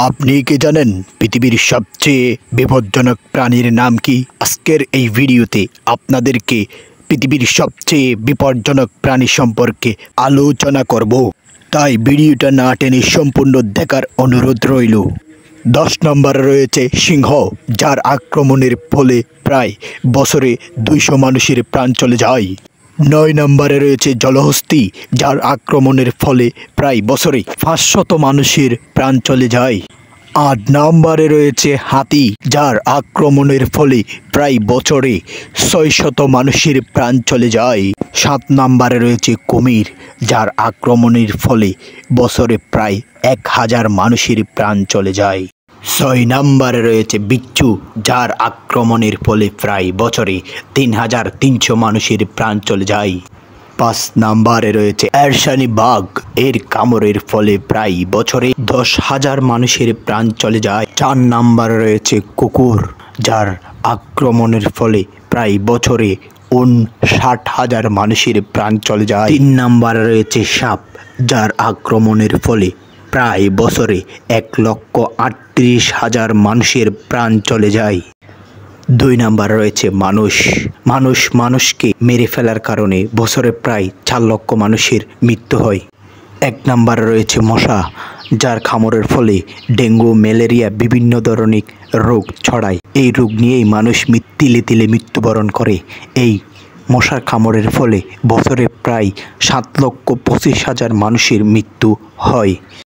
আপনি কি জানেন পৃথিবীর সবচেয়ে বিপজ্জনক প্রাণীর নাম কি? আজকের এই ভিডিওতে আপনাদেরকে পৃথিবীর সবচেয়ে বিপজ্জনক প্রাণী সম্পর্কে আলোচনা করব। তাই ভিডিওটা না টেনে সম্পূর্ণ দেখার অনুরোধ রইল। 10 নম্বরে রয়েছে সিংহ, যার আক্রমণের ফলে প্রায় বছরে 200 মানুষের প্রাণ চলে যায়। 9 নম্বরে রয়েছে জলহস্তী, যার আক্রমণের ফলে প্রায় বছরে 500 মানুষের প্রাণ চলে যায়। 8 নম্বরে রয়েছে হাতি, যার আক্রমণের ফলে প্রায় বছরে 600 মানুষের প্রাণ চলে যায়। 7 নম্বরে রয়েছে কুমির, যার আক্রমণের ফলে বছরে প্রায় 1000 মানুষের প্রাণ চলে যায়। 6 নম্বরে রয়েছে বিচ্ছু, যার আক্রমণের ফলে প্রায় বছরে 3300 মানুষের প্রাণ চলে যায়। 5 নম্বরে রয়েছে এরশানি বাঘ, এর কামড়ের ফলে প্রায় বছরে 10,000 মানুষের প্রাণ চলে যায়। 4 নম্বরে রয়েছে কুকুর, যার আক্রমণের ফলে প্রায় বছরে 59,000 মানুষের প্রাণ চলে যায়। 3 নম্বরে রয়েছে সাপ, যার আক্রমণের ফলে প্রায় বছরে 1,38,000 মানুষের প্রাণ চলে যায়। 2 নম্বরে রয়েছে মানুষকে মেরে ফেলার কারণে বছরে প্রায় 4 লক্ষ মানুষের মৃত্যু হয়। 1 নম্বরে রয়েছে মশা, যার কামড়ের ফলে ডেঙ্গু, ম্যালেরিয়া বিভিন্ন ধরনের রোগ ছড়ায়। এই রোগ নিয়েই মানুষ তিলে তিলে মৃত্যুবরণ করে। এই মশার কামড়ের ফলে বছরে প্রায় 7,25,000 মানুষের মৃত্যু হয়।